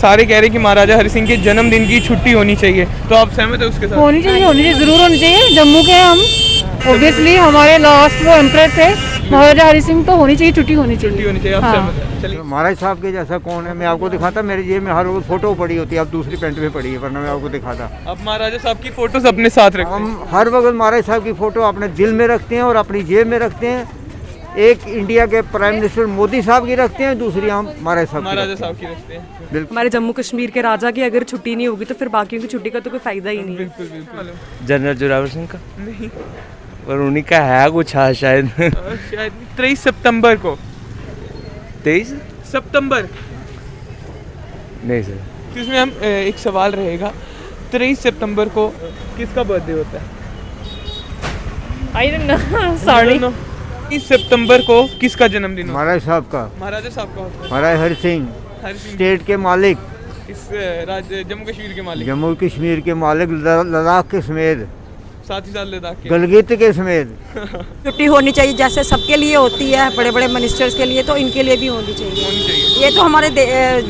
सारे कह रहे हैं कि महाराजा हरि सिंह के जन्मदिन की छुट्टी होनी चाहिए, तो आप सहमत है उसके साथ? होनी चाहिए, जरूर होनी चाहिए। जम्मू के हम ऑब्वियसली हमारे लास्ट वो एम्परर थे महाराजा हरि सिंह, तो होनी चाहिए, छुट्टी होनी छुट्टी चाहिए। होनी चाहिए, आप हाँ। सहमत हैं? चलिए। महाराज साहब के जैसा कौन है, मैं आपको दिखाता, मेरे जेब में हर रोज फोटो पड़ी होती है, अब दूसरी पेंट में पड़ी है, वरना मैं आपको दिखाता। आप महाराजा साहब की फोटोज अपने साथ रखते हैं? हम हर वक्त महाराज साहब की फोटो अपने दिल में रखते हैं और अपनी जेब में रखते हैं। एक इंडिया के प्राइम मिनिस्टर मोदी साहब की रखते हैं, दूसरी हम महाराज साहब महाराजा साहब की रखते हैं। बिल्कुल। हमारे जम्मू कश्मीर के राजा की अगर छुट्टी नहीं होगी तो फिर बाकियों की छुट्टी का तो कोई फायदा ही नहीं है। बिल्कुल बिल्कुल। जनरल जोरावर सिंह का नहीं, पर उन्हीं का है कुछ शायद शायद 23 सितंबर को। 23 सितंबर नहीं सर। तो इसमें हम एक सवाल रहेगा, 23 सितंबर को किसका बर्थडे होता है? I don't know, sorry. 23 सितंबर को किसका जन्मदिन होता है? महाराज साहब का, महाराजा साहब का होता है। महाराज हरि सिंह, हरि सिंह स्टेट के मालिक, इस राज्य जम्मू कश्मीर के मालिक, जम्मू कश्मीर के मालिक, लद्दाख के समेत, साथ ही साथ लद्दाख के। गलगित के समेत। छुट्टी होनी चाहिए, जैसे सबके लिए होती है, बड़े बड़े मिनिस्टर्स के लिए, तो इनके लिए भी होनी चाहिए। होनी चाहिए। ये तो हमारे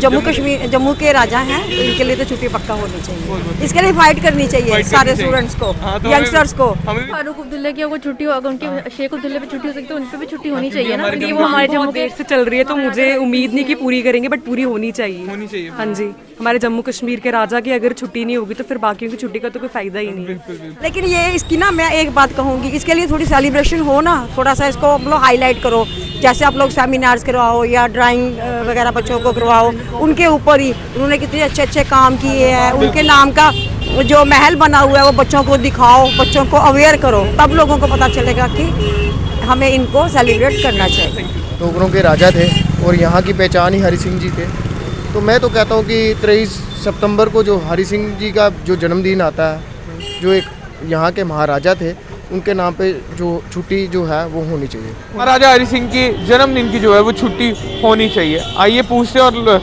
जम्मू के राजा हैं, तो इनके लिए तो छुट्टी पक्का होनी चाहिए। इसके लिए फाइट करनी चाहिए फाइट सारे करनी चाहिए। स्टूडेंट्स को, हाँ, तो यंगस्टर्स को। हमें भी फारूक अब्दुल्ला की अगर छुट्टी होगा, उनके शेख अब्दुल्ला पे छुट्टी हो सकती है, उन पे भी छुट्टी होनी चाहिए ना, हमारे क्योंकि जम्मू वो हमारे जम्मू बहुत के देर से चल रही है तो मुझे उम्मीद नहीं कि पूरी करेंगे, बट पूरी होनी चाहिए। होनी चाहिए। हाँ जी, हमारे जम्मू कश्मीर के राजा की अगर छुट्टी नहीं होगी तो फिर बाकियों की छुट्टी का तो कोई फायदा ही नहीं है। बिल्कुल बिल्कुल। लेकिन ये इसकी ना मैं एक बात कहूँगी, इसके लिए थोड़ी सेलिब्रेशन हो ना, थोड़ा सा इसको आप लोग हाईलाइट करो। जैसे आप लोग सेमिनार्स करवाओ या ड्राइंग वगैरह बच्चों को करवाओ, उनके ऊपर ही उन्होंने कितने अच्छे अच्छे काम किए हैं, उनके नाम का जो महल बना हुआ है वो बच्चों को दिखाओ, बच्चों को अवेयर करो, तब लोगों को पता चलेगा कि हमें इनको सेलिब्रेट करना चाहिए। टोकरों के राजा थे और यहाँ की पहचान ही हरि सिंह जी थे। तो मैं तो कहता हूँ कि 23 सितंबर को जो हरि सिंह जी का जो जन्मदिन आता है, जो एक यहाँ के महाराजा थे, उनके नाम पे जो छुट्टी जो है वो होनी चाहिए। महाराजा हरि सिंह के जन्मदिन की जो है वो छुट्टी होनी चाहिए। आइए पूछते हैं और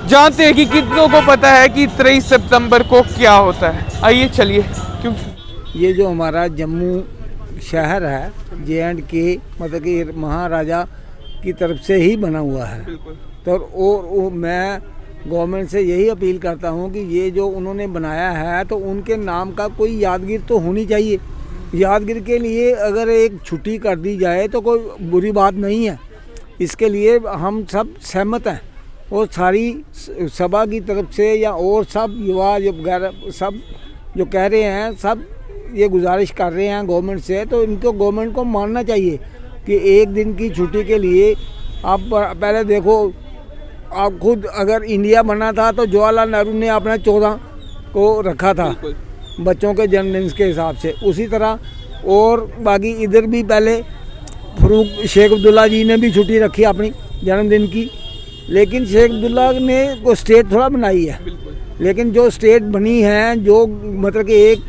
जानते हैं कि कितनों को पता है कि 23 सितंबर को क्या होता है। आइए चलिए। क्यों ये जो हमारा जम्मू शहर है JNK, मतलब कि महाराजा की तरफ से ही बना हुआ है। तो और मैं गवर्नमेंट से यही अपील करता हूँ कि ये जो उन्होंने बनाया है तो उनके नाम का कोई यादगिर तो होनी चाहिए। यादगिर के लिए अगर एक छुट्टी कर दी जाए तो कोई बुरी बात नहीं है। इसके लिए हम सब सहमत हैं और सारी सभा की तरफ से या और सब युवा जो वगैरह सब जो कह रहे हैं, सब ये गुजारिश कर रहे हैं गवर्नमेंट से, तो इनको गवर्नमेंट को मानना चाहिए कि एक दिन की छुट्टी के लिए आप पहले देखो, आप खुद अगर इंडिया बना था तो जवाहरलाल नेहरू ने अपना 14 को रखा था बच्चों के जन्मदिन के हिसाब से, उसी तरह और बाकी इधर भी पहले फरूक शेख अब्दुल्ला जी ने भी छुट्टी रखी अपनी जन्मदिन की। लेकिन शेख अब्दुल्ला ने को स्टेट थोड़ा बनाई है, लेकिन जो स्टेट बनी है, जो मतलब कि एक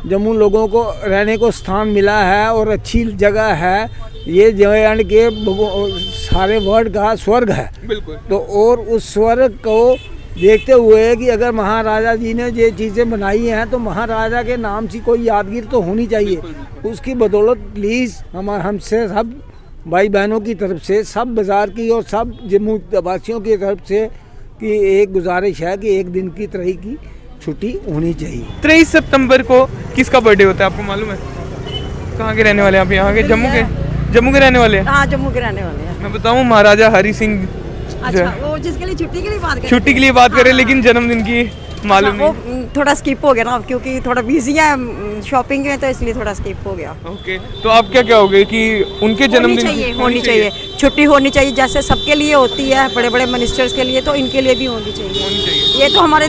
जम्मू लोगों को रहने को स्थान मिला है और अच्छी जगह है, ये JNK सारे वर्ल्ड का स्वर्ग है। तो और उस स्वर्ग को देखते हुए कि अगर महाराजा जी ने ये चीज़ें बनाई हैं तो महाराजा के नाम से कोई यादगिर तो होनी चाहिए। उसकी बदौलत प्लीज़ हमसे सब भाई बहनों की तरफ से, सब बाज़ार की और सब जम्मू वासियों की तरफ से कि एक गुजारिश है कि एक दिन की तरह की छुट्टी होनी चाहिए। 23 सितंबर को किसका बर्थडे होता है, आपको मालूम है? कहाँ के रहने वाले हैं आप? यहाँ के जम्मू के रहने वाले हैं? हाँ, जम्मू के रहने वाले हैं। मैं बताऊँ, महाराजा हरि सिंह अच्छा, वो जिसके लिए छुट्टी के लिए बात करें, छुट्टी के लिए बात करें, लेकिन जन्मदिन की मालूम वो नहीं। थोड़ा स्किप हो गया ना, क्योंकि थोड़ा बिजी है शॉपिंग में, तो इसलिए थोड़ा स्किप हो गया। ओके, तो आप क्या कहोगे कि उनके जन्मदिन होनी चाहिए, छुट्टी होनी चाहिए, जैसे सबके लिए होती है, बड़े बड़े मिनिस्टर्स के लिए, तो इनके लिए भी होनी चाहिए। ये तो हमारे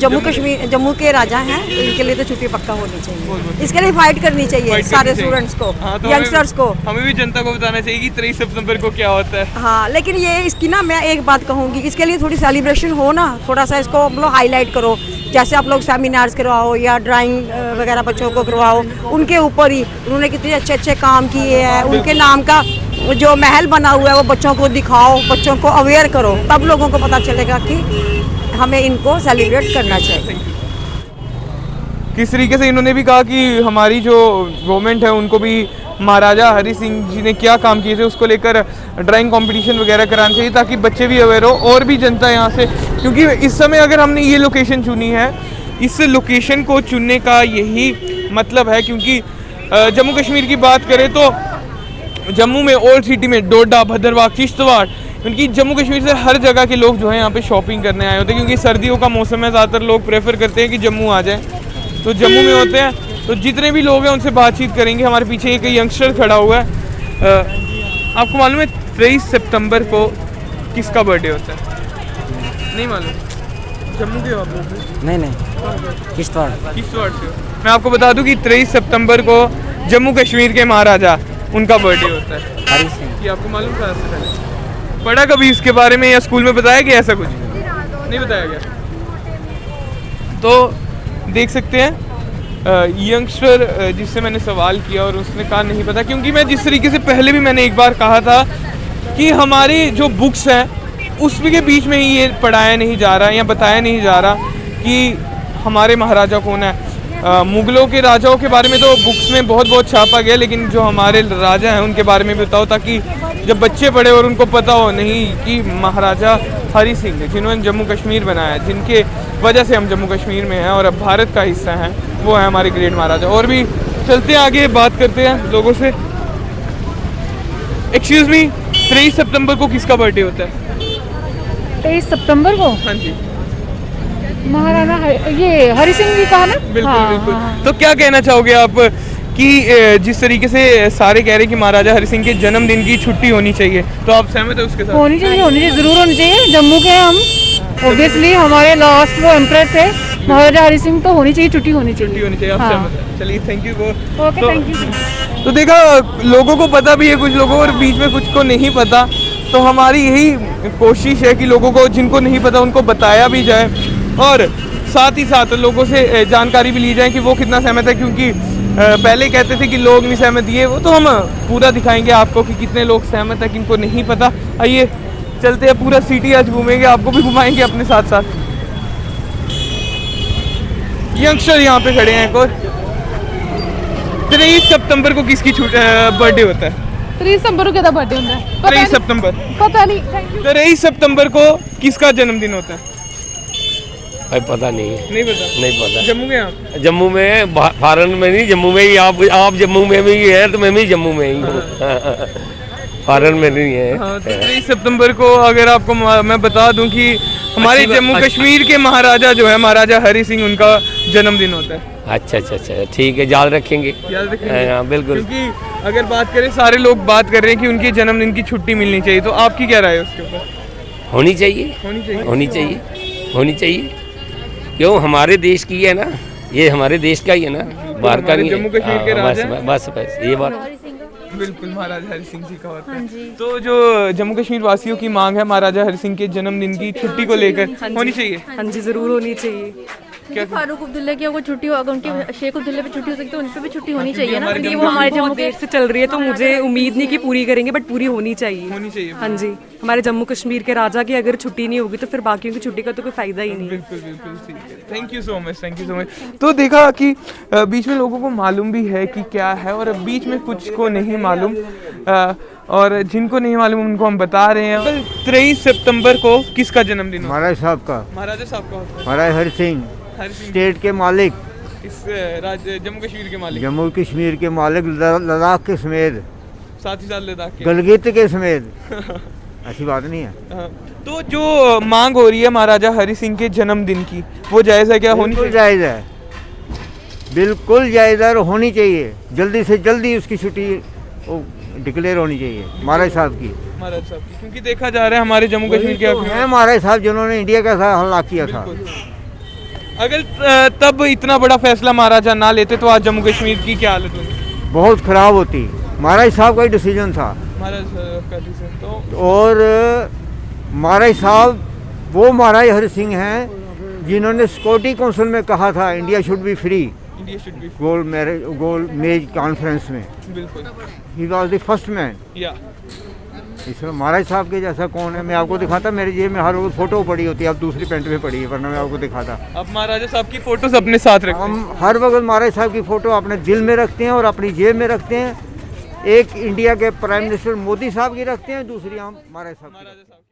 जम्मू के राजा हैं, तो इनके लिए तो छुट्टी पक्का होनी चाहिए। इसके लिए फाइट करनी चाहिए सारे स्टूडेंट्स को, यंगस्टर्स को। हमें भी जनता को बताना चाहिए कि 23 सितंबर को क्या होता है। हाँ, लेकिन ये इसकी ना मैं एक बात कहूँगी, इसके लिए थोड़ी सेलिब्रेशन हो ना, थोड़ा सा इसको आप लोग हाईलाइट करो। जैसे आप लोग सेमिनार्स करवाओ या ड्राइंग वगैरह बच्चों को करवाओ, उनके ऊपर ही उन्होंने कितने अच्छे अच्छे काम किए हैं, उनके नाम का जो महल बना हुआ है वो बच्चों को दिखाओ, बच्चों को अवेयर करो, तब लोगों को पता चलेगा कि हमें इनको सेलिब्रेट करना चाहिए। किस तरीके से इन्होंने भी कहा कि हमारी जो गवर्नमेंट है उनको भी महाराजा हरि सिंह जी ने क्या काम किए थे उसको लेकर ड्राइंग कंपटीशन वगैरह कराना चाहिए, ताकि बच्चे भी अवेयर हो और भी जनता यहाँ से, क्योंकि इस समय अगर हमने ये लोकेशन चुनी है, इस लोकेशन को चुनने का यही मतलब है, क्योंकि जम्मू कश्मीर की बात करें तो जम्मू में ओल्ड सिटी में डोडा, भद्रवाह, किश्तवाड़, उनकी जम्मू कश्मीर से हर जगह के लोग जो हैं यहाँ पे शॉपिंग करने आए होते हैं, क्योंकि सर्दियों का मौसम है, ज़्यादातर लोग प्रेफर करते हैं कि जम्मू आ जाएं, तो जम्मू में होते हैं। तो जितने भी लोग हैं उनसे बातचीत करेंगे। हमारे पीछे एक यंगस्टर खड़ा हुआ है। आपको मालूम है 23 सितंबर को किसका बर्थडे होता है? नहीं मालूम? जम्मू के हो आप लोग? नहीं किश्तवाड़ से हो। मैं आपको बता दूं कि 23 सितंबर को जम्मू कश्मीर के महाराजा उनका बर्थडे होता है, हरि सिंह। ये आपको मालूम था? पढ़ा कभी इसके बारे में या स्कूल में बताया गया? ऐसा कुछ नहीं बताया गया। तो देख सकते हैं यंगस्टर जिससे मैंने सवाल किया और उसने कहा नहीं पता, क्योंकि मैं जिस तरीके से पहले भी मैंने एक बार कहा था कि हमारी जो बुक्स हैं उसके बीच में ही ये पढ़ाया नहीं जा रहा या बताया नहीं जा रहा कि हमारे महाराजा कौन है। मुगलों के राजाओं के बारे में तो बुक्स में बहुत छापा गया, लेकिन जो हमारे राजा हैं उनके बारे में भी बताओ, ताकि जब बच्चे पढ़े और उनको पता हो नहीं कि महाराजा हरि सिंह जिन्होंने जम्मू कश्मीर बनाया, जिनके वजह से हम जम्मू कश्मीर में हैं और अब भारत का हिस्सा हैं, वो है हमारे ग्रेट महाराजा। और भी चलते हैं आगे, बात करते हैं लोगों से। एक्सक्यूज मी, 23 सितंबर को किसका बर्थडे होता है? 23 सितंबर को हाँ जी, महाराणा ये हरि सिंह जी का ना? बिल्कुल हाँ, बिल्कुल। हाँ। तो क्या कहना चाहोगे आप कि जिस तरीके से सारे कह रहे हैं कि महाराजा हरि सिंह के जन्मदिन की छुट्टी होनी चाहिए, तो आप सहमत है उसके साथ? होनी चाहिए, जरूर होनी चाहिए। जम्मू के हम ऑब्वियसली हमारे लास्ट वो एम्परर थे महाराजा हरि सिंह, तो होनी चाहिए, छुट्टी होनी चाहिए। छुट्टी होनी चाहिए, आप हाँ। सहमत हैं? चलिए, thank you. Okay, thank you. तो देखा, लोगों को पता भी है कुछ लोगों को और बीच में कुछ को नहीं पता, तो हमारी यही कोशिश है कि लोगों को जिनको नहीं पता उनको बताया भी जाए और साथ ही साथ लोगों से जानकारी भी ली जाए कि वो कितना सहमत है, क्योंकि पहले कहते थे कि लोग नहीं सहमत, ये वो, तो हम पूरा दिखाएंगे आपको कि कितने लोग सहमत है, किनको नहीं पता। आइए चलते हैं, पूरा सिटी आज घूमेंगे, आपको भी घुमाएंगे अपने साथ साथ। यंगस्टर यहाँ पे खड़े हैं एक और। 23 सितंबर को किसकी बर्थडे होता है? 23 सितंबर को क्या बर्थडे होता है? 23 सितंबर, पता नहीं। 23 सितंबर को किसका जन्मदिन होता है? भाई पता नहीं है, नहीं पता? नहीं पता। जम्मू में आप? जम्मू में, फॉरेन में नहीं, जम्मू में ही। आप जम्मू में भी है तो मैं भी जम्मू में ही हूँ। फॉरेन में नहीं है। हाँ, तो 23 सितंबर को अगर आपको मैं बता दूं कि हमारे जम्मू कश्मीर के महाराजा जो है, महाराजा हरि सिंह, उनका जन्मदिन होता है। अच्छा, ठीक है, याद रखेंगे। याद रखेंगे? हाँ, बिल्कुल। क्योंकि अगर बात करें, सारे लोग बात कर रहे हैं कि उनके जन्मदिन की छुट्टी मिलनी चाहिए, तो आपकी क्या राय है उसके ऊपर? होनी चाहिए, होनी चाहिए। क्यों, हमारे देश की है ना, ये हमारे देश का ही है ना, बाहर का नहीं है। जम्मू कश्मीर के राजा, बस ये बात। बिल्कुल, महाराजा हरि सिंह जी का होता है। तो जो जम्मू कश्मीर वासियों की मांग है महाराजा हरि सिंह के जन्मदिन की छुट्टी को लेकर, होनी चाहिए। हाँ जी, जरूर होनी चाहिए। क्या फारूक अब्दुल्ला की अगर छुट्टी हो, अगर उनके शेख अब्दुल्ला पे छुट्टी हो सकती है, उन पे भी छुट्टी होनी चाहिए ना, हमारे क्योंकि वो हमारे जम्मू बहुत देर से चल रही है, तो मुझे उम्मीद नहीं कि पूरी करेंगे, बट पूरी होनी चाहिए। हाँ जी, हमारे जम्मू कश्मीर के राजा की अगर छुट्टी नहीं होगी तो फिर बाकियों की छुट्टी का तो कोई फायदा ही नहीं है। बिल्कुल ठीक है। Thank you so much. तो देखा कि बीच में लोगों को मालूम भी है कि क्या है और बीच में कुछ को नहीं मालूम, और जिनको नहीं मालूम उनको हम बता रहे हैं। 23 सितंबर को किसका जन्मदिन? महाराज साहब का। महाराजा साहब का होता है। महाराज हरि सिंह, स्टेट के मालिक, इस जम्मू कश्मीर के मालिक, जम्मू कश्मीर के मालिक, लद्दाख के समेत, साथ ही साथ लद्दाख के, गलगित के समेत। ऐसी बात नहीं है। तो जो मांग हो रही है महाराजा हरि सिंह के जन्मदिन की, वो जायज़ है क्या? होनी चाहिए? जायज़ है, बिल्कुल जायज़ है, होनी चाहिए। जल्दी से जल्दी उसकी छुट्टी डिक्लेयर होनी चाहिए महाराज साहब की। महाराज साहब की, क्योंकि देखा जा रहा है हमारे जम्मू कश्मीर के हैं महाराज साहब जिन्होंने इंडिया का हल्ला किया था। अगर तब इतना बड़ा फैसला महाराजा ना लेते तो आज जम्मू कश्मीर की क्या हालत होती? बहुत खराब होती। महाराज साहब का ही डिसीजन था। महाराज का डिसीजन तो, और महाराज साहब वो महाराज हरि सिंह हैं जिन्होंने सिक्योरिटी काउंसिल में कहा था इंडिया शुड बी फ्री, गोल मेज कॉन्फ्रेंस में। बिल्कुल, he was the first man. इसमें महाराज साहब के जैसा कौन है? मैं आपको दिखाता, मेरी जेब में हर रोज फोटो पड़ी होती है, अब दूसरी पेंट में पड़ी है, वरना मैं आपको दिखाता। अब महाराजा साहब की फोटोज अपने साथ रखते हैं। हम हर वक्त महाराज साहब की फोटो अपने दिल में रखते हैं और अपनी जेब में रखते हैं, एक इंडिया के प्राइम मिनिस्टर मोदी साहब की रखते हैं, दूसरी हम महाराजा साहब की रखते हैं।